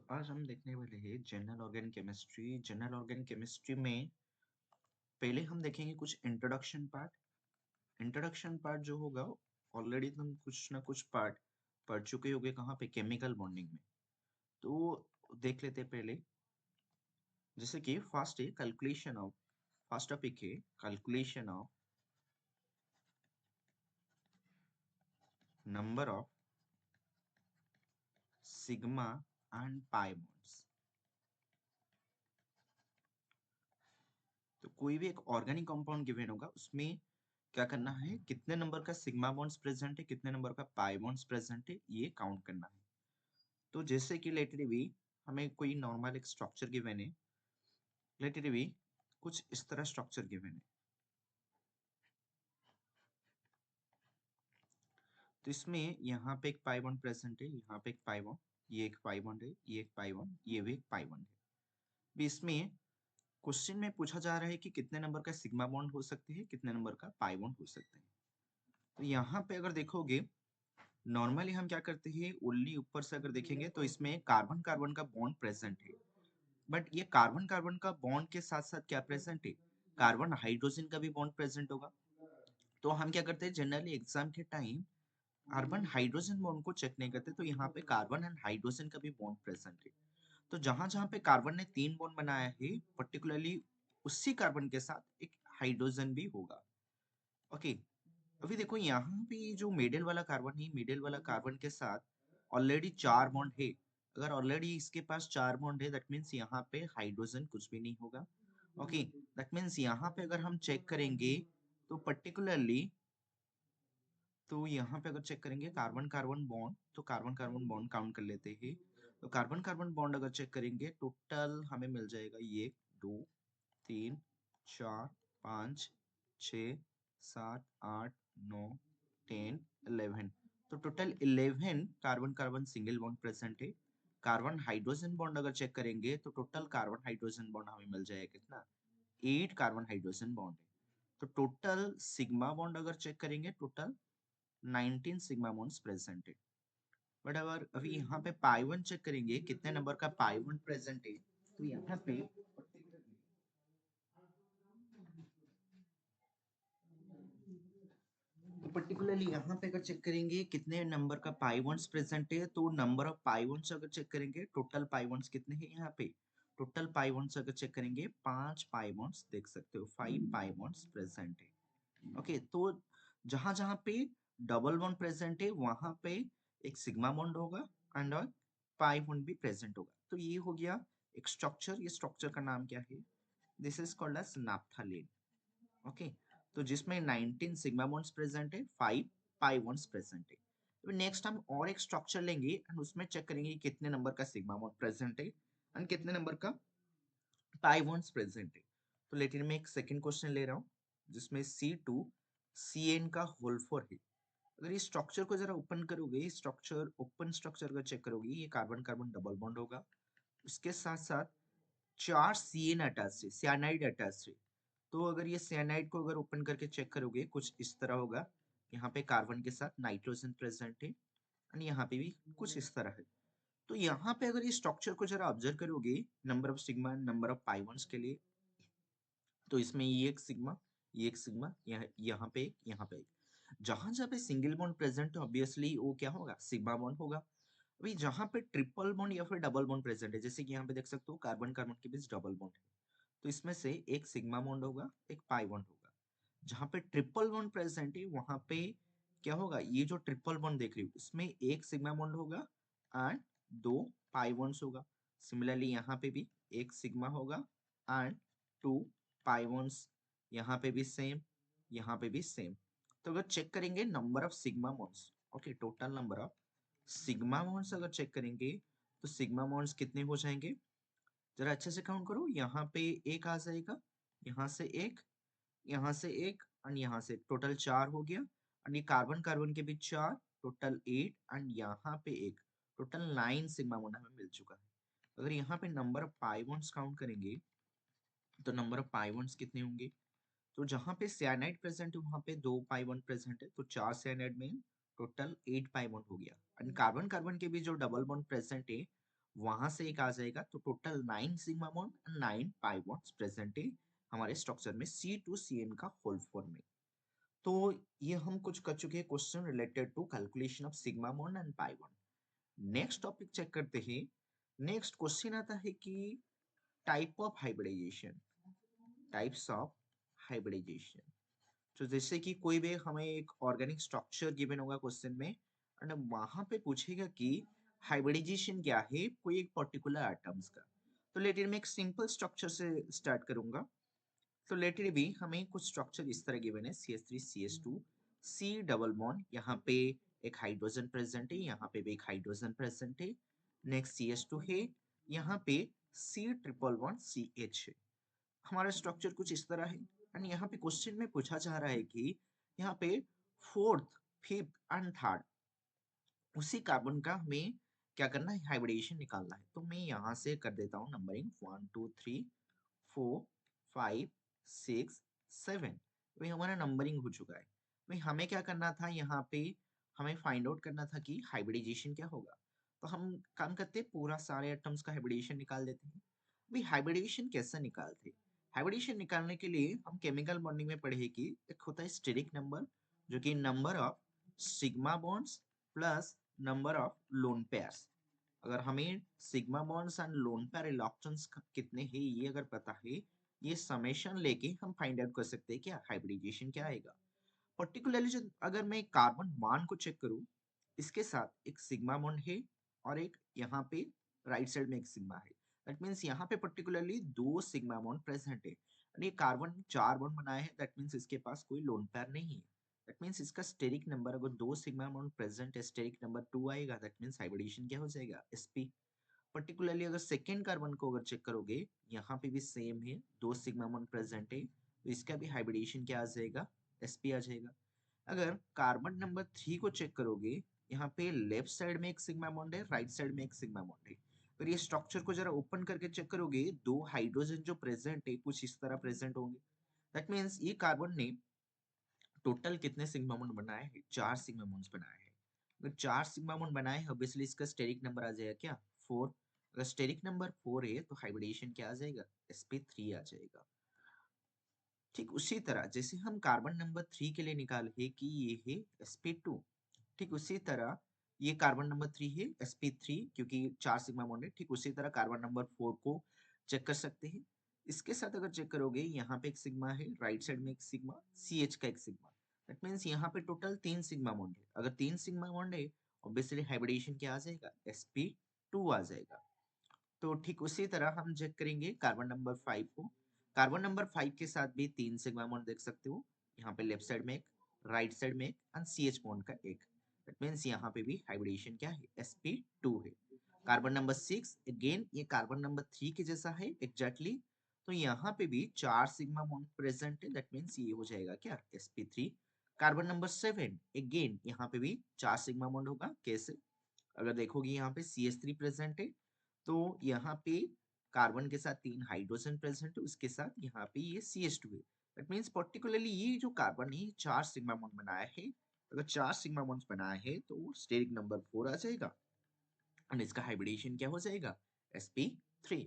आज हम देखने वाले हैं general organic chemistry. General organic chemistry में पहले हम देखेंगे कुछ इंट्रोडक्शन पार्ट। इंट्रोडक्शन पार्ट जो होगा, ऑलरेडी तुम कुछ ना कुछ पार्ट पढ़ चुके होगे कहाँ पे, केमिकल बॉन्डिंग में। तो देख लेते हैं पहले। जैसे कि फर्स्ट है कैलकुलेशन ऑफ, फर्स्ट टॉपिक है calculation of number of sigma and pi bonds. तो कोई भी एक ऑर्गेनिक कंपाउंड गिवन होगा, उसमें क्या करना है, कितने नंबर का सिग्मा बॉन्ड्स प्रेजेंट है, कितने नंबर का पाई बॉन्ड्स प्रेजेंट है, ये काउंट करना है। तो जैसे कि लेट इट बी, हमें कोई नॉर्मल एक स्ट्रक्चर गिवन है। लेट इट बी कुछ इस तरह स्ट्रक्चर गिवन है। तो इसमें यहाँ पे एक पाई बॉन्ड प्रेजेंट है, यहाँ पे एक पाई बॉन्ड, ये एक पाई बॉन्ड है, ये एक पाई बॉन्ड, ये भी एक पाई बॉन्ड है। भी इसमें क्वेश्चन में पूछा जा रहा है कि कितने नंबर का सिग्मा बॉन्ड हो सकते हैं, कितने नंबर का पाई बॉन्ड हो सकते हैं। तो यहाँ पे अगर देखोगे, नॉर्मली हम क्या करते हैं, ओनली ऊपर से अगर देखेंगे तो इसमें कार्बन कार्बन का बॉन्ड प्रेजेंट है। बट ये कार्बन कार्बन का बॉन्ड के साथ साथ क्या प्रेजेंट है, कार्बन हाइड्रोजन का भी बॉन्ड प्रेजेंट होगा। तो हम क्या करते हैं, जनरली एग्जाम के टाइम कार्बन हाइड्रोजन बॉन्ड को चेक नहीं करते, तो यहाँ पे कार्बन एंड हाइड्रोजन का भी बॉन्ड प्रेजेंट है। तो जहां जहां पे कार्बन ने 3 बॉन्ड बनाया है, पर्टिकुलरली उसी कार्बन के साथ एक हाइड्रोजन भी होगा। ओके, अभी देखो यहाँ पे जो मिडिल वाला कार्बन है, मिडिल वाला कार्बन के साथ ऑलरेडी 4 बॉन्ड है। अगर ऑलरेडी इसके पास 4 बॉन्ड है, दैट मीन्स यहाँ पे हाइड्रोजन कुछ भी नहीं होगा। ओके, दैट मीन्स यहाँ पे अगर हम चेक करेंगे तो पर्टिकुलरली, तो यहाँ पे अगर चेक करेंगे कार्बन कार्बन बॉन्ड, तो कार्बन कार्बन बॉन्ड काउंट कर लेते हैं। तो कार्बन कार्बन बॉन्ड अगर चेक करेंगे, टोटल हमें मिल जाएगा ये 2, 3, 4, 5, 6, 7, 8, 9, 10, 11। तो total 11 carbon carbon single bond present है। कार्बन हाइड्रोजन बॉन्ड अगर चेक करेंगे तो टोटल कार्बन हाइड्रोजन बॉन्ड हमें मिल जाएगा कितना, 8 कार्बन हाइड्रोजन बॉन्ड है। तो टोटल सिग्मा बॉन्ड अगर चेक करेंगे, टोटल 19 सिग्मा बॉन्ड्स प्रेजेंट है। बट अगर अभी यहाँ पे पाई वन चेक करेंगे, कितने नंबर का पाई वन प्रेजेंट है, तो यहाँ पे पर्टिकुलरली यहाँ पे अगर चेक करेंगे कितने नंबर का पाई वंस प्रेजेंट है, तो नंबर ऑफ पाई वंस अगर चेक करेंगे, टोटल पाई वंस कितने हैं यहाँ पे, टोटल पाई वंस अगर चेक करेंगे 5 पाई वंस देख सकते हो, 5 पाई वंस प्रेजेंट है। ओके, तो जहां जहां पे डबल बॉन्ड प्रेजेंट है, वहां पे एक सिग्मा बॉन्ड होगा एंड पाई बॉन्ड भी प्रेजेंट होगा। तो ये हो गया एक स्ट्रक्चर। ये स्ट्रक्चर का नाम क्या है, this is called as naphthalene. Okay, तो जिसमें 19 सिग्मा बॉन्ड्स प्रेजेंट है, 5 पाई बॉन्ड्स प्रेजेंट है। तो नेक्स्ट हम और एक स्ट्रक्चर लेंगे एंड उसमें चेक करेंगे कि कितने नंबर का सिग्मा बॉन्ड प्रेजेंट है एंड कितने नंबर का पाई बॉन्ड्स प्रेजेंट है। तो लेकिन मैं एक सेकंड क्वेश्चन ले रहा हूँ, जिसमें C2CN का होल 4 है। अगर ये स्ट्रक्चर को जरा ओपन करोगे, स्ट्रक्चर ओपन स्ट्रक्चर का चेक करोगे, ये कार्बन कार्बन डबल बॉन्ड होगा, उसके साथ साथ 4 CN अटैच है, सियानाइड अटैच है। तो अगर ये सियानाइड को अगर ओपन करके चेक करोगे, कुछ इस तरह होगा। यहाँ पे कार्बन के साथ नाइट्रोजन प्रेजेंट है एंड यहाँ पे भी कुछ इस तरह है। तो यहाँ पे अगर ये स्ट्रक्चर को जरा ऑब्जर्व करोगे, number of sigma number of pi bonds के लिए, तो इसमें ये एक सिग्मा, ये एक सिग्मा, यहाँ पे एक, यहाँ पे एक। जहां जहाँ पे सिंगल बॉन्ड प्रेजेंट है, ऑब्वियसली वो क्या होगा, सिग्मा बॉन्ड होगा। अभी जहां पे ट्रिपल बॉन्ड या फिर डबल बॉन्ड प्रेजेंट है, जैसे कि यहाँ पे देख सकते हो कार्बन कार्बन के बीच डबल बॉन्ड है, तो इसमें से एक सिग्मा बॉन्ड होगा, एक पाई बॉन्ड होगा। जहां पे ट्रिपल बॉन्ड प्रेजेंट है, वहां पे क्या होगा, ये जो ट्रिपल बॉन्ड देख रही हो, इसमें एक सिग्मा बॉन्ड होगा एंड 2 पाई बॉन्ड्स होगा। सिमिलरली यहाँ पे भी एक सिग्मा होगा एंड 2 पाई बॉन्ड्स, यहाँ पे भी सेम, यहाँ पे भी सेम। तो अगर चेक करेंगे number of sigma bonds, okay, total number of sigma bonds अगर चेक करेंगे, तो सिग्मा बॉन्ड्स कितने हो जाएंगे, जरा अच्छे से काउंट करो। यहाँ पे एक आ जाएगा, यहाँ से एक, यहाँ से एक एंड यहाँ से, टोटल 4 हो गया। एंड ये कार्बन कार्बन के बीच 4, टोटल 8 एंड यहाँ पे एक, टोटल 9 सिग्मा बॉन्ड हमें मिल चुका है। अगर यहाँ पे number of pi bonds count करेंगे, तो नंबर ऑफ पाई बॉन्ड्स कितने होंगे, तो जहां पे सियानाइड प्रेजेंट है, वहां पे 2 पाई बॉन्ड प्रेजेंट है, तो 4 सियानाइड में टोटल 8 पाई बॉन्ड हो गया। एंड कार्बन कार्बन के बीच जो डबल बॉन्ड प्रेजेंट है, वहां से एक आ जाएगा, तो total 9 sigma bond and 9 pi bonds present है हमारे स्ट्रक्चर में C2CN का होल फॉर्म में। तो ये हम कुछ कर चुके हैं question related to calculation of sigma bond and pi bond. Next topic check करते हैं। नेक्स्ट क्वेश्चन आता है कि type of hybridization, types of hybridization. तो जैसे कि कोई भी हमें एक ऑर्गेनिक स्ट्रक्चर गिवन होगा क्वेश्चन में, एंड वहां पे पूछेगा कि हाइब्रिडाइजेशन क्या है कोई एक पर्टिकुलर एटम्स का। तो लेट इट मैं एक सिंपल स्ट्रक्चर से स्टार्ट करूंगा। तो लेट इट बी हमें कुछ स्ट्रक्चर इस तरह गिवन है, CH3CH2 C डबल बॉन्ड, यहाँ पे एक हाइड्रोजन प्रेजेंट है, यहाँ पे भी एक हाइड्रोजन प्रेजेंट है। नेक्स्ट CH2 है, यहाँ पे C ट्रिपल बॉन्ड CH है। हमारा स्ट्रक्चर कुछ इस तरह है। एंड यहाँ पे क्वेश्चन में पूछा जा रहा है कि यहाँ पे फोर्थ, फिफ्थ एंड थर्ड उसी कार्बन का हमें क्या करना है, हाइब्रिडेशन निकालना है। तो मैं यहाँ से कर देता हूँ नंबरिंग 1 2 3 4 5 6 7। वही हमारा नंबरिंग हो चुका है। वही हमें क्या करना था, यहाँ पे हमें फाइंड आउट करना था कि हाइब्रिडाइजेशन क्या होगा। तो हम काम करते हैं, पूरा सारे एटम्स का हाइब्रिडेशन निकाल देते हैं। अभी हाइब्रिडेशन कैसे निकालते हैं? हाइब्रिडेशन निकालने के लिए हम केमिकल बॉन्डिंग में पढ़े कि एक होता है स्टेरिक नंबर, जो कि number of sigma bonds plus number of lone pairs. अगर हमें sigma bonds and lone pair electrons कितने हैं ये अगर पता है, ये समेशन लेके हम फाइंड आउट कर सकते हैं क्या हाइब्रिडाइजेशन क्या आएगा। पर्टिकुलरली जो अगर मैं कार्बन वन को चेक करूं, इसके साथ एक सिग्मा बॉन्ड है और एक यहाँ पे राइट साइड में एक सिग्मा है। दैट मीन्स यहाँ पे पर्टिकुलरली दो सिग्मा बॉन्ड प्रेजेंट है। और ये कार्बन चार बॉन्ड बनाए हैं, दैट मीन्स इसके पास कोई लोन पेयर नहीं है। दैट मीन्स इसका स्टेरिक नंबर, अगर दो सिग्मा बॉन्ड प्रेजेंट है, स्टेरिक नंबर 2 आएगा। दैट मीन्स हाइब्रिडेशन क्या हो जाएगा, sp। पर्टिकुलरली अगर सेकेंड कार्बन को अगर चेक करोगे, यहाँ पे भी सेम है, दो सिग्मा बॉन्ड प्रेजेंट है, तो इसका भी हाइब्रिडेशन क्या आ जाएगा, sp आ जाएगा। अगर कार्बन नंबर 3 को चेक करोगे, यहाँ पे लेफ्ट साइड में एक सिग्मा बॉन्ड है, राइट साइड में एक सिग्मा बॉन्ड है। फिर ये स्ट्रक्चर को जरा ओपन करके चेक करोगे, दो हाइड्रोजन जो प्रेजेंट है कुछ इस तरह प्रेजेंट होंगे। दैट मीन्स ये कार्बन ने टोटल कितने सिग्मा बॉन्ड बनाए हैं, चार सिग्मा बॉन्ड्स बनाए हैं। अगर चार सिग्मा बॉन्ड बनाए हैं, ऑब्वियसली इसका स्टेरिक नंबर आ जाएगा क्या, 4। अगर स्टेरिक नंबर 4 है तो हाइब्रिडेशन क्या आ जाएगा, sp3 आ जाएगा। ठीक उसी तरह जैसे हम कार्बन नंबर 3 के लिए निकाले कि ये है sp2, ठीक उसी तरह ये कार्बन नंबर 3 है sp3, क्योंकि चार सिग्मा बॉन्ड है। ठीक उसी तरह कार्बन नंबर 4 को चेक कर सकते हैं। इसके साथ अगर चेक करोगे, यहाँ पे एक सिग्मा है, राइट साइड में एक सिग्मा, CH का एक सिग्मा। दैट मीन्स यहाँ पे टोटल तीन सिग्मा बॉन्ड है। अगर तीन सिग्मा बॉन्ड है, ऑब्वियसली हाइब्रिडेशन क्या आ जाएगा, sp2 आ जाएगा। तो ठीक उसी तरह हम चेक करेंगे कार्बन नंबर 5 को। कार्बन नंबर 5 के साथ भी तीन सिग्मा बॉन्ड देख सकते हो, यहाँ पे लेफ्ट साइड में एक, राइट साइड में एक एंड CH बॉन्ड का एक। दैट मींस यहाँ पे भी हाइब्रिडेशन क्या है, sp2 है। कार्बन नंबर 6 अगेन ये कार्बन नंबर 3 के जैसा है एग्जैक्टली, तो यहाँ पे भी चार सिग्मा बॉन्ड प्रेजेंट है। दैट मींस ये हो जाएगा क्या, sp3। कार्बन नंबर 7 अगेन यहाँ पे भी चार सिग्मा बॉन्ड होगा, कैसे, अगर देखोगे यहाँ पे CH3 प्रेजेंट है, तो यहाँ पे कार्बन के साथ तीन हाइड्रोजन प्रेजेंट है, उसके साथ यहाँ पे ये CH2 है। दैट मींस पर्टिकुलरली ये जो कार्बन है चार सिग्मा बॉन्ड बनाया है। अगर चार सिग्मा बॉन्ड्स बनाए हैं तो स्टेरिक नंबर 4 आ जाएगा एंड इसका हाइब्रिडेशन क्या हो जाएगा, sp3।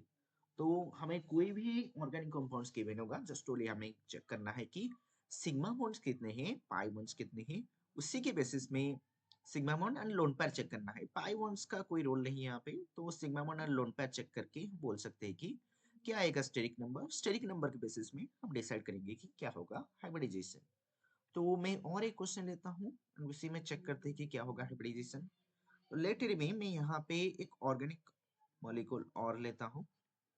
तो हमें कोई भी ऑर्गेनिक कंपाउंड्स गिवन होगा, जस्ट ओनली हमें चेक करना है कि सिग्मा बॉन्ड्स कितने हैं, पाई बॉन्ड्स कितने हैं। उसी के बेसिस में sigma bond and lone pair check करना है। पाई बॉन्ड्स का कोई रोल नहीं है यहाँ पे, तो sigma bond and lone pair check करके हम बोल सकते हैं कि क्या आएगा स्टेरिक नंबर। स्टेरिक नंबर के बेसिस में हम डिसाइड करेंगे कि क्या होगा हाइब्रिडाइजेशन। तो मैं और एक क्वेश्चन लेता हूँ, उसी में चेक करते हैं कि क्या होगा हाइब्रिडाइजेशन। तो लेट इट बी मैं यहाँ पे एक ऑर्गेनिक मॉलिक्यूल और लेता हूँ।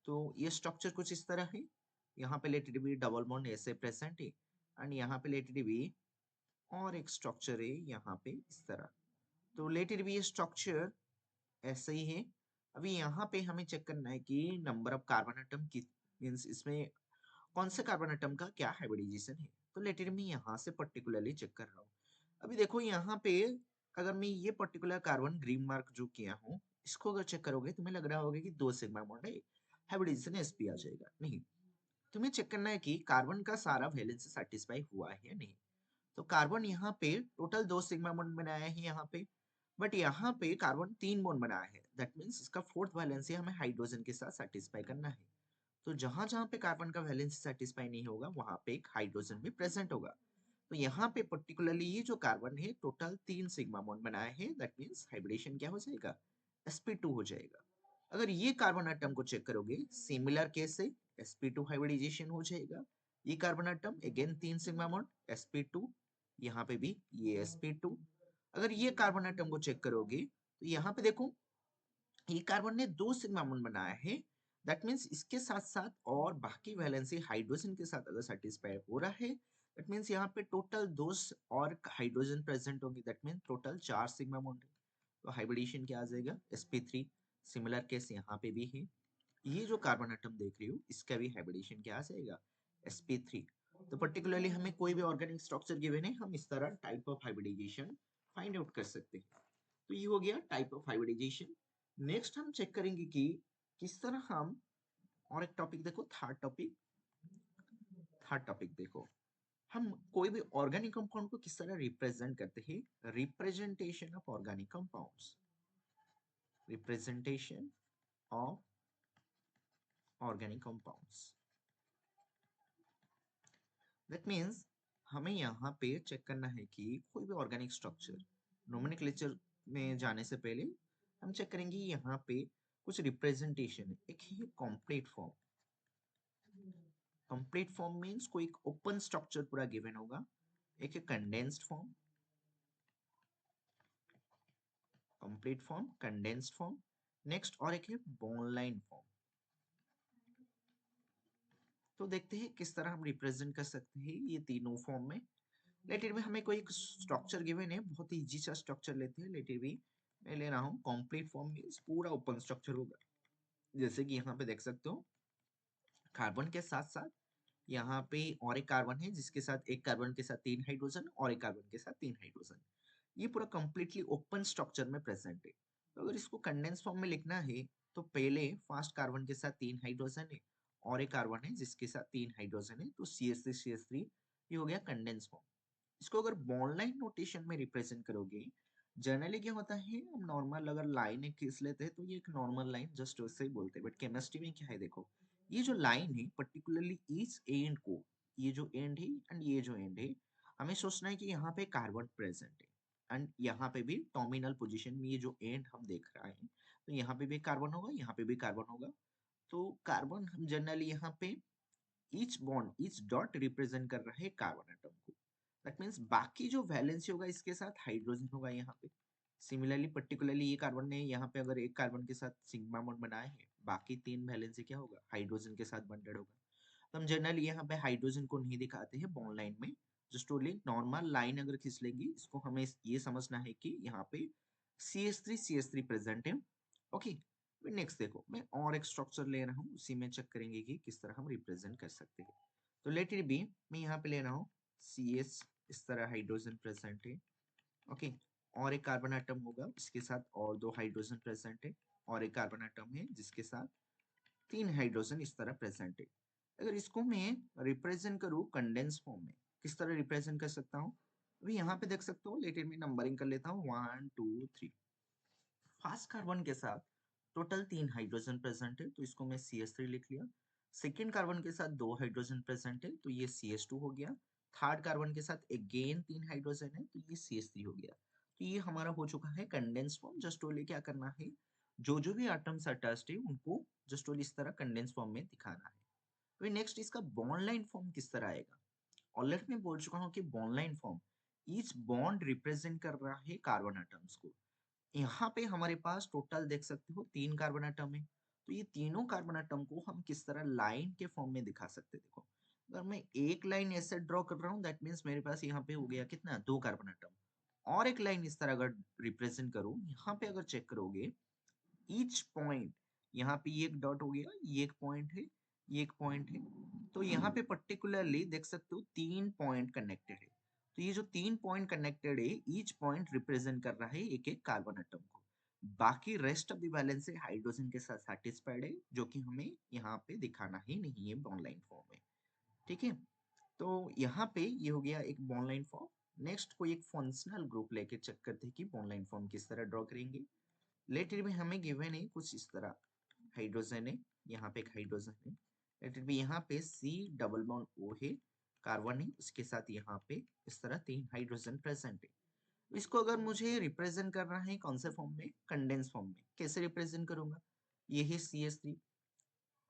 तो ये स्ट्रक्चर कुछ इस तरह है। यहाँ पे let it be double bond ऐसे प्रेजेंट है, एंड यहाँ पे लेट इट बी और एक स्ट्रक्चर है यहाँ पे इस तरह। तो लेट इट बी ये स्ट्रक्चर ऐसे ही है। अभी यहाँ पे हमें चेक करना है कि नंबर ऑफ कार्बन एटम की, मींस इसमें कौन से कार्बन एटम का क्या हाइब्रिडाइजेशन है। तो लेट इट मैं यहाँ से पर्टिकुलरली चेक कर रहा हूँ। अभी देखो यहाँ पे अगर मैं ये पर्टिकुलर कार्बन ग्रीन मार्क जो किया हूँ, इसको अगर चेक करोगे तुम्हें लग रहा होगा कि दो सिग्मा बॉन्ड है, हाइब्रिडाइजेशन sp आ जाएगा। नहीं, तुम्हें चेक करना है कि कार्बन का सारा वैलेंस सेटिस्फाई हुआ है या नहीं। तो कार्बन यहाँ पे टोटल दो सिग्मा बॉन्ड बनाया है यहाँ पे, बट यहाँ पे कार्बन 3 बॉन्ड बनाया है, दैट मीन्स इसका फोर्थ वैलेंसी हमें हाइड्रोजन के साथ सेटिस्फाई करना है। तो जहां जहां पे कार्बन का वैलेंसी सेटिस्फाई नहीं होगा वहां पे एक हाइड्रोजन भी प्रेजेंट होगा। तो यहाँ पे पर्टिकुलरली ये जो कार्बन है टोटल 3 सिग्मा बॉन्ड बनाया है, दैट मीन्स हाइब्रिडेशन क्या हो जाएगा, sp2 हो जाएगा। अगर ये कार्बन आइटम को चेक करोगे सिमिलर केस से sp2 हाइब्रिडाइजेशन हो जाएगा। ये carbon atom again 3 sigma bond sp2, यहाँ पे भी ये sp2। अगर ये कार्बन आइटम को चेक करोगे तो यहाँ पे देखो ये कार्बन ने 2 सिग्मा बॉन्ड बनाया है, दैट मीन्स इसके साथ साथ और बाकी वैलेंसी हाइड्रोजन के साथ अगर सेटिस्फाई हो रहा है, दैट मीन्स यहाँ पे टोटल 2 और हाइड्रोजन प्रेजेंट होंगे, that means total 4 sigma bond है। तो हाइब्रिडेशन क्या आ जाएगा, sp3। सिमिलर केस यहाँ पे भी है, ये जो कार्बन एटम देख रही हो इसका भी हाइब्रिडेशन क्या आ जाएगा, sp3। तो पर्टिकुलरली हमें कोई भी ऑर्गेनिक स्ट्रक्चर गिवन है, हम इस तरह type of hybridization find out कर सकते हैं। तो ये हो गया टाइप ऑफ हाइब्रिडाइजेशन। नेक्स्ट हम चेक करेंगे कि किस तरह हम, और एक टॉपिक देखो, थर्ड टॉपिक देखो, हम कोई भी ऑर्गेनिक कंपाउंड को किस तरह रिप्रेजेंट करते हैं, representation of organic compounds, representation of organic compounds. That means हमें यहाँ पे चेक करना है कि कोई भी ऑर्गेनिक स्ट्रक्चर, नोमेनक्लेचर में जाने से पहले हम चेक करेंगे यहाँ पे कुछ रिप्रेजेंटेशन है। एक है complete form, complete form means कोई एक ओपन स्ट्रक्चर पूरा गिवन होगा। एक है condensed form, complete form, condensed form, next और एक है बॉन्ड फॉर्म। तो देखते हैं किस तरह हम रिप्रेजेंट कर सकते हैं ये तीनों फॉर्म में। लेट इट बी हमें कोई एक स्ट्रक्चर गिवन है, बहुत ही इजी सा स्ट्रक्चर लेते हैं। लेट इट बी मैं ले रहा हूँ कंप्लीट फॉर्म मीन्स पूरा ओपन स्ट्रक्चर होगा। जैसे कि यहाँ पे देख सकते हो कार्बन के साथ साथ यहाँ पे और एक कार्बन है जिसके साथ एक कार्बन के साथ 3 हाइड्रोजन और एक कार्बन के साथ 3 हाइड्रोजन। ये पूरा कंप्लीटली ओपन स्ट्रक्चर में प्रेजेंट है। तो अगर इसको कंडेंस फॉर्म में लिखना है तो पहले फर्स्ट कार्बन के साथ 3 हाइड्रोजन है और एक कार्बन है जिसके साथ 3 हाइड्रोजन है, तो CH3 ये हो गया कंडेंस फॉर्म। इसको अगर बॉन्ड लाइन नोटेशन में रिप्रेजेंट करोगे, जनरली क्या होता है हम नॉर्मल अगर लाइन एक खींच लेते हैं तो ये एक नॉर्मल लाइन जस्ट वैसे ही बोलते हैं, बट केमिस्ट्री में क्या है देखो, ये जो लाइन है पर्टिकुलरली इस एंड को, ये जो एंड है एंड ये जो एंड है, हमें सोचना है कि यहाँ पे कार्बन प्रेजेंट है एंड यहाँ पे भी टर्मिनल पोजीशन में ये जो एंड हम देख रहे हैं तो यहाँ पे भी कार्बन होगा, यहाँ पे भी कार्बन होगा। तो कार्बन हम जनरली यहाँ पे each bond each dot represent कर रहा है कार्बन एटम को। दैट मीन्स बाकी जो वैलेंसी होगा इसके साथ हाइड्रोजन होगा यहाँ पे। सिमिलरली पर्टिकुलरली ये कार्बन ने यहाँ पे अगर एक कार्बन के साथ सिग्मा बॉन्ड बनाया है, बाकी 3 वैलेंसी क्या होगा, हाइड्रोजन के साथ बॉन्डेड होगा। तो हम जनरली यहाँ पे हाइड्रोजन को नहीं दिखाते हैं बॉन्ड लाइन में, जस्ट ओनली नॉर्मल लाइन अगर खींच लेंगे इसको हमें ये समझना है कि यहाँ पे CH3 प्रेजेंट है। ओके, नेक्स्ट देखो मैं और एक स्ट्रक्चर ले रहा हूँ, उसी में चेक करेंगे कि किस तरह हम रिप्रेजेंट कर सकते हैं। तो लेट इट बी मैं यहाँ पे ले रहा हूँ CH, इस तरह हाइड्रोजन प्रेजेंट है। ओके, और एक कार्बन आइटम होगा इसके साथ और 2 हाइड्रोजन प्रेजेंट है, और एक कार्बन आइटम है जिसके साथ 3 हाइड्रोजन इस तरह प्रेजेंट है। अगर इसको मैं रिप्रेजेंट करूँ कंडेंस फॉर्म में, किस तरह रिप्रेजेंट कर सकता हूँ, अभी यहाँ पे देख सकते हो, लेट इट मी नंबरिंग कर लेता हूँ 1 2 3। फर्स्ट कार्बन के साथ टोटल 3 हाइड्रोजन प्रेजेंट है तो इसको मैं CH3 लिख लिया। सेकेंड कार्बन के साथ 2 हाइड्रोजन प्रेजेंट है तो ये CH2 हो गया। थर्ड कार्बन के साथ अगेन 3 हाइड्रोजन है तो ये CH3 हो गया। तो ये हमारा हो चुका है कंडेंस फॉर्म। जस्ट ओनली क्या करना है, जो जो भी एटम्स अटैच्ड है उनको जस्ट ओनली इस तरह कंडेंस फॉर्म में दिखाना है। तो नेक्स्ट इसका बॉन्ड लाइन फॉर्म किस तरह आएगा, ऑलरेडी मैं बोल चुका हूँ कि bond line form each bond represent कर रहा है कार्बन एटम्स को। यहाँ पे हमारे पास टोटल देख सकते हो 3 कार्बन एटम है, तो ये तीनों कार्बन एटम को हम किस तरह लाइन के फॉर्म में दिखा सकते हैं। देखो अगर मैं एक लाइन ऐसे ड्रॉ कर रहा हूँ दैट मीन्स मेरे पास यहाँ पे हो गया कितना, 2 कार्बन एटम। और एक लाइन इस तरह अगर रिप्रेजेंट करूँ, यहाँ पे अगर चेक करोगे ईच पॉइंट, यहाँ पे ये एक डॉट हो गया, ये एक पॉइंट है, ये एक पॉइंट है, तो यहाँ पे पर्टिकुलरली देख सकते हो 3 पॉइंट कनेक्टेड है। तो ये जो 3 पॉइंट कनेक्टेड है, ईच पॉइंट रिप्रेजेंट कर रहा है एक एक कार्बन एटम को। बाकी रेस्ट ऑफ द बैलेंस है हाइड्रोजन के साथ सैटिस्फाइड है, जो कि हमें यहाँ पे दिखाना ही नहीं है बॉन्ड लाइन फॉर्म में। ठीक है, तो यहाँ पे ये हो गया एक बॉन्ड लाइन फॉर्म। नेक्स्ट कोई एक फंक्शनल ग्रुप लेके चेक करते हैं कि बॉन्ड लाइन फॉर्म किस तरह ड्रॉ करेंगे। लेट इट बी हमें गिवन है कुछ इस तरह, हाइड्रोजन है, यहाँ पे एक हाइड्रोजन है। लेट इट बी यहाँ पे सी डबल बॉन्ड ओ है, कार्बन है, उसके साथ यहाँ पे इस तरह 3 हाइड्रोजन प्रेजेंट है। इसको अगर मुझे रिप्रेजेंट करना है कौन से फॉर्म में, कंडेंस फॉर्म में, कैसे रिप्रेजेंट करूंगा, ये है CH3।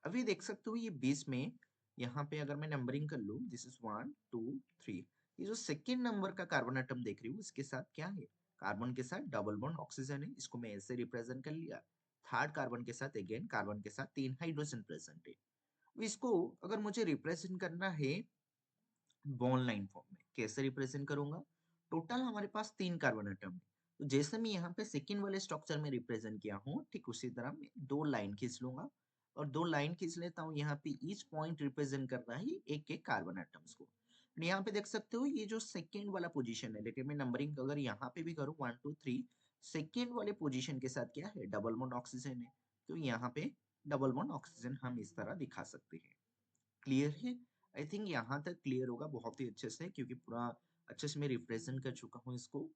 अभी देख सकते हो ये बीच में, यहाँ पे अगर मैं नंबरिंग कर लूँ, दिस इज 1 2 3, ये जो सेकेंड नंबर का कार्बन एटम देख रही हूँ इसके साथ क्या है, कार्बन के साथ डबल बॉन्ड ऑक्सीजन है, इसको मैं ऐसे रिप्रेजेंट कर लिया। थर्ड कार्बन के साथ अगेन कार्बन के साथ 3 हाइड्रोजन प्रेजेंट है। इसको अगर मुझे रिप्रेजेंट करना है बॉन्ड लाइन फॉर्म में, कैसे रिप्रेजेंट करूंगा, टोटल हमारे पास 3 कार्बन एटम है, तो जैसे मैं यहाँ पे सेकेंड वाले स्ट्रक्चर में रिप्रेजेंट किया हूँ, ठीक उसी तरह मैं 2 लाइन खींच लूंगा और 2 लाइन खींच लेता हूँ। यहाँ पे ईच पॉइंट रिप्रेजेंट करना है एक एक कार्बन एटम्स को। यहाँ पे देख सकते हो ये जो सेकेंड वाला पोजीशन है, लेकिन मैं नंबरिंग अगर यहाँ पे भी करूँ 1 2 3, सेकेंड वाले पोजीशन के साथ क्या है, डबल बॉन्ड ऑक्सीजन है, तो यहाँ पे डबल बॉन्ड ऑक्सीजन हम इस तरह दिखा सकते हैं। क्लियर है? आई थिंक यहाँ तक क्लियर होगा बहुत ही अच्छे से, क्योंकि पूरा अच्छे से मैं रिप्रेजेंट कर चुका हूँ इसको।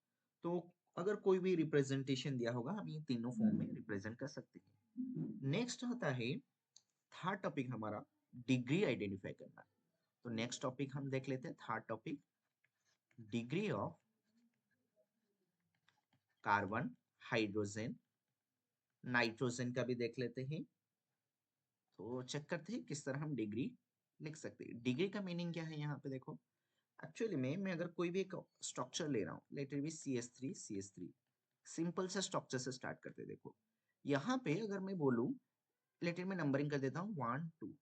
तो अगर कोई भी रिप्रेजेंटेशन दिया होगा हम ये तीनों फॉर्म में रिप्रेजेंट कर सकते हैं। नेक्स्ट आता है थर्ड टॉपिक हमारा, डिग्री आइडेंटिफाई करना। तो नेक्स्ट टॉपिक हम देख लेते हैं, third topic, degree of carbon, hydrogen, nitrogen का भी देख लेते हैं। तो चेक करते हैं किस तरह हम डिग्री लिख सकते हैं। डिग्री का मीनिंग क्या है यहाँ पे देखो, एक्चुअली में मैं अगर कोई भी एक स्ट्रक्चर ले रहा हूँ, let it be CH3, simple से स्ट्रक्चर से स्टार्ट करते हैं। देखो यहाँ पे अगर मैं बोलूँ, लेट इट मैं नंबरिंग कर देता हूँ 1 2,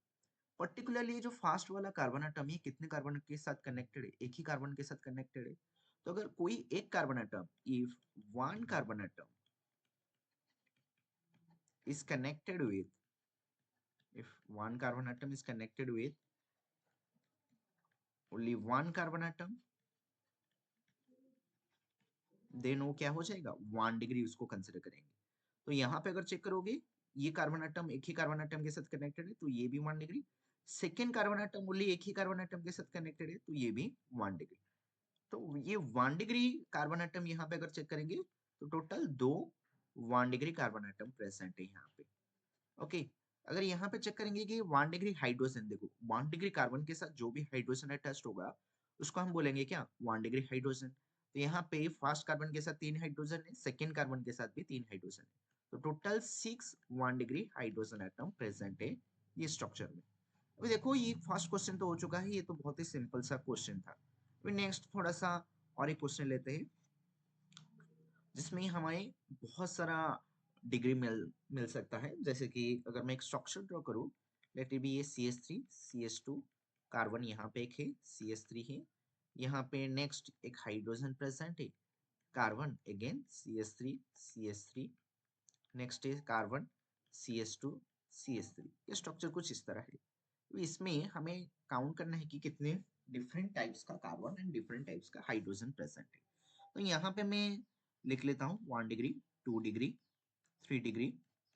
पर्टिकुलरली जो फास्ट वाला कार्बन एटम है कितने कार्बन के साथ कनेक्टेड है, एक ही कार्बन के साथ कनेक्टेड है। तो अगर कोई एक carbon atom, if one carbon atom is connected with, if one carbon atom is connected with only one carbon atom, then वो क्या हो जाएगा, 1 डिग्री उसको कंसिडर करेंगे। तो यहाँ पे अगर चेक करोगे, ये कार्बन एटम एक ही कार्बन एटम के साथ कनेक्टेड है, तो ये भी 1 degree. Second carbon atom only एक ही कार्बन एटम के साथ कनेक्टेड है, तो ये भी 1 डिग्री। तो ये 1 डिग्री कार्बन एटम यहाँ पे अगर चेक करेंगे, तो total 2 1 degree carbon atom present है यहाँ पे। ओके, अगर यहाँ पे चेक करेंगे कि 1 डिग्री हाइड्रोजन, देखो 1 डिग्री कार्बन के साथ जो भी हाइड्रोजन अटैच्ड होगा उसको हम बोलेंगे क्या, 1 डिग्री हाइड्रोजन। तो यहाँ पे फर्स्ट कार्बन के साथ 3 हाइड्रोजन है, सेकेंड कार्बन के साथ भी 3 हाइड्रोजन है, तो total 6 1 degree hydrogen atom present है ये स्ट्रक्चर में। अभी देखो ये फर्स्ट क्वेश्चन तो हो चुका है, ये तो बहुत ही सिंपल सा क्वेश्चन था। अभी नेक्स्ट थोड़ा सा और एक क्वेश्चन लेते हैं, जिसमें हमें बहुत सारा डिग्री मिल सकता है। जैसे कि अगर मैं एक स्ट्रक्चर ड्रॉ करूँ, लेट इट बी ये CH3 CH2, कार्बन यहाँ पे एक है, CH3 है, यहाँ पे नेक्स्ट एक हाइड्रोजन प्रेजेंट है, कार्बन अगेन CH3 नेक्स्ट है कार्बन CH2 ये स्ट्रक्चर कुछ इस तरह है। तो इसमें हमें काउंट करना है कि कितने डिफरेंट टाइप्स का कार्बन एंड डिफरेंट टाइप्स का हाइड्रोजन प्रेजेंट है। तो यहाँ पे मैं लिख लेता हूँ 1 डिग्री, 2 डिग्री, 3 डिग्री,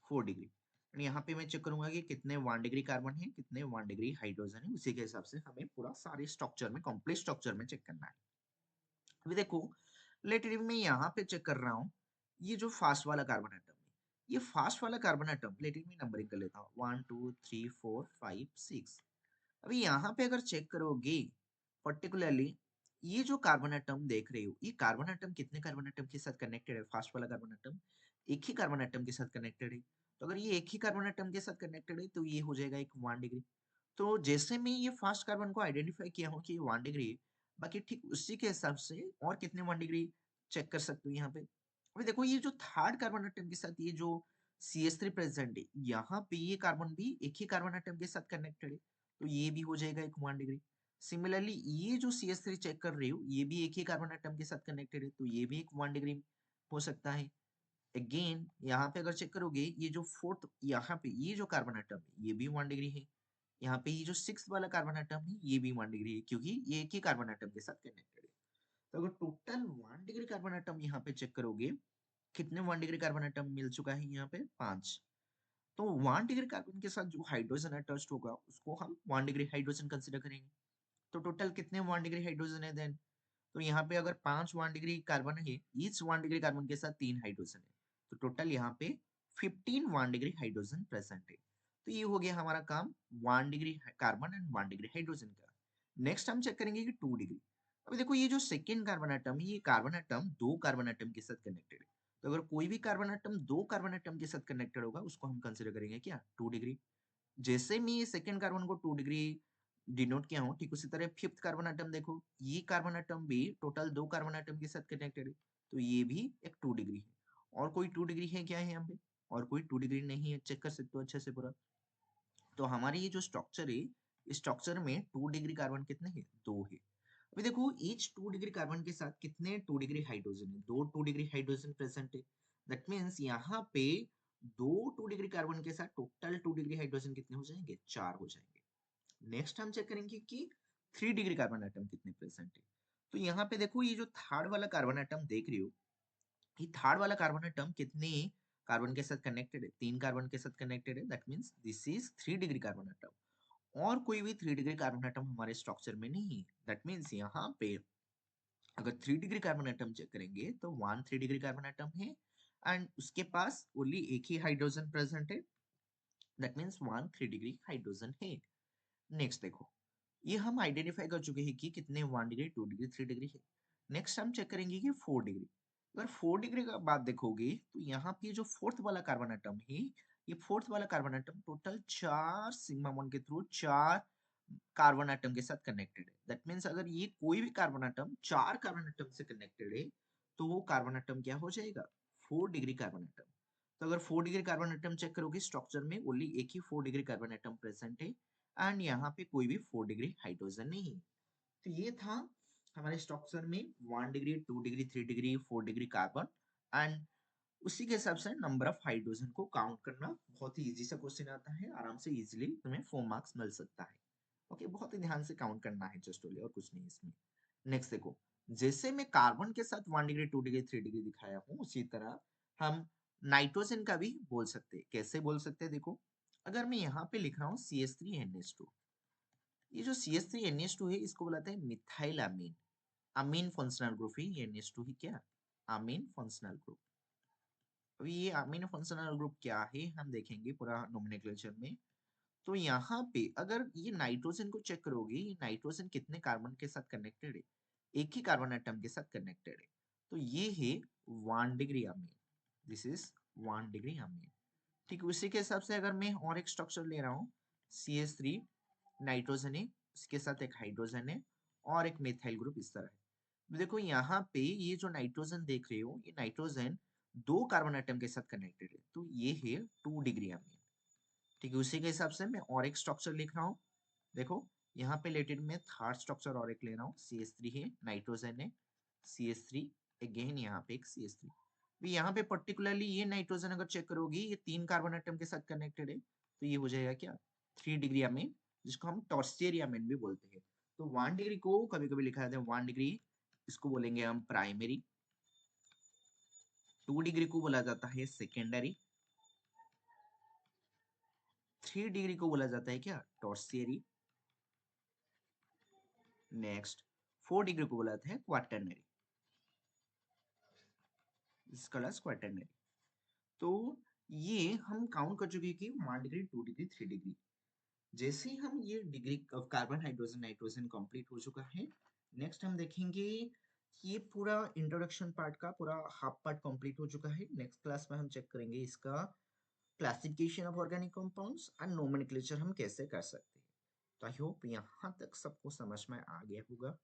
4 डिग्री। यहाँ पे मैं चेक करूंगा कि कितने 1 डिग्री कार्बन है, कितने 1 डिग्री हाइड्रोजन है, उसी के हिसाब से हमें पूरा सारे स्ट्रक्चर में, कंप्लीट स्ट्रक्चर में चेक करना है। अभी देखो लेट मैं यहाँ पे चेक कर रहा हूँ, ये जो फास्ट वाला कार्बन एटम है, ये फास्ट वाला कार्बन एटम, लेट मैं नंबरिंग कर लेता हूँ 1 2 3 4 5 6। अभी यहाँ पे अगर चेक करोगे पर्टिकुलरली, ये जो कार्बन एटम देख रहे हो, ये कार्बन एटम कितने कार्बन एटम के साथ कनेक्टेड है, फास्ट वाला कार्बन एटम एक ही कार्बन एटम के साथ कनेक्टेड है। तो अगर ये एक ही कार्बन एटम के साथ कनेक्टेड है, तो ये हो जाएगा एक 1 डिग्री। तो जैसे मैं ये फास्ट कार्बन को आइडेंटिफाई किया हूँ कि ये 1 डिग्री है, बाकी ठीक उसी के हिसाब से और कितने 1 डिग्री चेक कर सकते हो यहाँ पे। अभी देखो ये जो थर्ड कार्बन एटम के साथ ये जो CH3 प्रेजेंट है, यहाँ पे ये कार्बन भी एक ही कार्बन एटम के साथ कनेक्टेड है, तो ये भी हो जाएगा एक 1 डिग्री। सिमिलरली ये जो CH3 चेक कर रही हो, ये भी एक ही कार्बन एटम के साथ कनेक्टेड है, तो ये भी एक 1 डिग्री हो सकता है। अगेन यहाँ पे अगर चेक करोगे, ये जो फोर्थ यहाँ पे ये जो कार्बन एटम है, ये भी 1 डिग्री है। यहाँ पे ये जो सिक्स वाला कार्बन एटम है, ये भी 1 डिग्री है, क्योंकि ये एक ही कार्बन एटम के साथ कनेक्टेड है। तो अगर टोटल 1 डिग्री कार्बन एटम यहाँ पे चेक करोगे, कितने 1 डिग्री कार्बन एटम मिल चुका है यहाँ पे, 5। तो 1 डिग्री कार्बन के साथ जो हाइड्रोजन अटैच्ड होगा उसको हम 1 डिग्री हाइड्रोजन कंसिडर करेंगे। तो टोटल कितने 1 डिग्री हाइड्रोजन है देन, तो यहाँ पे अगर 5 1 डिग्री कार्बन है, ईच 1 डिग्री कार्बन के साथ 3 हाइड्रोजन है, तो टोटल यहाँ पे 15 1 डिग्री हाइड्रोजन प्रेजेंट है। तो ये हो गया हमारा काम 1 degree carbon and 1 degree hydrogen का। नेक्स्ट हम चेक करेंगे कि 2 डिग्री। अभी देखो ये जो सेकेंड कार्बन एटम है, ये कार्बन एटम 2 कार्बन एटम के साथ कनेक्टेड है। तो अगर कोई भी कार्बन एटम 2 कार्बन एटम के साथ कनेक्टेड होगा, उसको हम कंसिडर करेंगे क्या, 2 डिग्री। जैसे मैं सेकेंड कार्बन को 2 डिग्री डिनोट किया हूँ, ठीक उसी तरह फिफ्थ कार्बन एटम देखो, ये कार्बन एटम भी टोटल 2 कार्बन एटम के साथ कनेक्टेड है, तो ये भी एक 2 डिग्री है। और कोई 2 डिग्री है क्या है यहाँ पे, और कोई 2 डिग्री नहीं है, चेक कर सकते हो अच्छे से पूरा। तो हमारी ये जो स्ट्रक्चर है, इस स्ट्रक्चर में 2 डिग्री कार्बन कितने हैं, 2 है। अभी देखो ईच 2 डिग्री कार्बन के साथ कितने 2 डिग्री हाइड्रोजन है, 2 2 डिग्री हाइड्रोजन प्रेजेंट है। दैट मीन्स यहाँ पे 2 2 डिग्री कार्बन के साथ टोटल 2 डिग्री हाइड्रोजन कितने हो जाएंगे, 4 हो जाएंगे। नेक्स्ट हम चेक करेंगे कि 3 डिग्री कार्बन एटम कितने प्रेजेंट है। तो यहाँ पे देखो ये जो थर्ड वाला कार्बन एटम देख रही हो, ये थर्ड वाला कार्बन एटम कितने कार्बन के साथ कनेक्टेड है, 3 कार्बन के साथ कनेक्टेड है। That means this is 3 degree carbon atom. और कोई भी 3 डिग्री कार्बन एटम हमारे स्ट्रक्चर में नहीं है। दैट मीन्स यहाँ पे अगर 3 डिग्री कार्बन एटम चेक करेंगे तो 1 3 डिग्री कार्बन एटम है एंड उसके पास ओनली एक ही हाइड्रोजन प्रेजेंट है। दैट मीन्स 1 3 डिग्री हाइड्रोजन है। नेक्स्ट देखो, ये हम आइडेंटिफाई कर चुके हैं कि कितने 1 डिग्री 2 डिग्री 3 डिग्री है। नेक्स्ट हम चेक करेंगे कि 4 डिग्री। अगर 4 डिग्री का बात देखोगे तो यहाँ पे जो फोर्थ वाला कार्बन एटम है, ये फोर्थ वाला carbon atom total 4 sigma bond के थ्रू 4 कार्बन एटम के साथ कनेक्टेड है। दैट मीन्स अगर ये कोई भी कार्बन एटम 4 कार्बन एटम से कनेक्टेड है, तो वो कार्बन एटम क्या हो जाएगा, 4 डिग्री कार्बन एटम। तो अगर 4 डिग्री कार्बन एटम चेक करोगे, स्ट्रक्चर में ओनली एक ही 4 डिग्री कार्बन एटम प्रेजेंट है एंड यहाँ पे कोई भी 4 डिग्री हाइड्रोजन नहीं है। तो ये था हमारे स्ट्रक्चर में 1 degree 2 degree 3 degree 4 degree carbon and उसी के हिसाब से नंबर ऑफ हाइड्रोजन को काउंट करना। बहुत ही इजी सा क्वेश्चन आता है, आराम से इजीली तुम्हें 4 मार्क्स मिल सकता है। ओके, बहुत ही ध्यान से काउंट करना है जस्ट ओनली, और कुछ नहीं इसमें। नेक्स्ट देखो, जैसे मैं कार्बन के साथ 1 डिग्री 2 डिग्री 3 डिग्री दिखाया हूँ, उसी तरह हम नाइट्रोजन का भी बोल सकते हैं। कैसे बोल सकते हैं देखो, अगर मैं यहाँ पे लिख रहा हूँ CH3NH2, ये जो CH3NH2 है, इसको बुलाते हैं मिथाइल अमीन। अमीन फंक्शनल ग्रुप है ये NH2 ही, क्या, अमीन फंक्शनल ग्रुप। अभी ये अमीन फंक्शनल ग्रुप क्या है हम देखेंगे पूरा नोमेनक्लेचर में। तो यहाँ पे अगर ये नाइट्रोजन को चेक करोगे, ये नाइट्रोजन कितने कार्बन के साथ कनेक्टेड है, एक ही कार्बन एटम के साथ कनेक्टेड है। तो ये है 1 degree amine, this is 1 degree amine. ठीक उसी के हिसाब से अगर मैं और एक स्ट्रक्चर ले रहा हूँ, CH3 नाइट्रोजन है, इसके साथ एक हाइड्रोजन है और एक मेथाइल ग्रुप इस तरह है। देखो यहाँ पे ये जो नाइट्रोजन देख रहे हो, ये नाइट्रोजन 2 कार्बन एटम के साथ कनेक्टेड है, तो ये है 2 डिग्री अमीन। ठीक है, उसी के हिसाब से मैं और एक स्ट्रक्चर लिख रहा हूँ। देखो यहाँ पे लेटेड में थर्ड स्ट्रक्चर और एक ले रहा हूँ, CH3 है, नाइट्रोजन है, CH3 अगेन यहाँ पे एक CH3। भी यहाँ पे पर्टिकुलरली ये नाइट्रोजन अगर चेक करोगी, ये 3 कार्बन एटम के साथ कनेक्टेड है, तो ये हो जाएगा क्या, 3 डिग्री अमीन, जिसको हम टर्शियरी अमीन भी बोलते हैं। तो 1 डिग्री को कभी कभी लिखा जाता है 1 डिग्री, इसको बोलेंगे हम प्राइमरी। 2 डिग्री को बोला जाता है सेकेंडरी। 3 डिग्री को बोला जाता है क्या, टर्शियरी। नेक्स्ट 4 डिग्री को बोला जाता है क्वाटरनरी, क्वाटरनरी। तो ये हम काउंट कर चुके हैं कि 1 डिग्री 2 डिग्री 3 डिग्री। जैसे ही हम ये degree carbon hydrogen nitrogen complete हो चुका है, नेक्स्ट हम देखेंगे ये पूरा इंट्रोडक्शन पार्ट का पूरा हाफ पार्ट कंप्लीट हो चुका है। नेक्स्ट क्लास में हम चेक करेंगे इसका classification of organic compounds and nomenclature हम कैसे कर सकते हैं। तो आई होप यहाँ तक सबको समझ में आ गया होगा।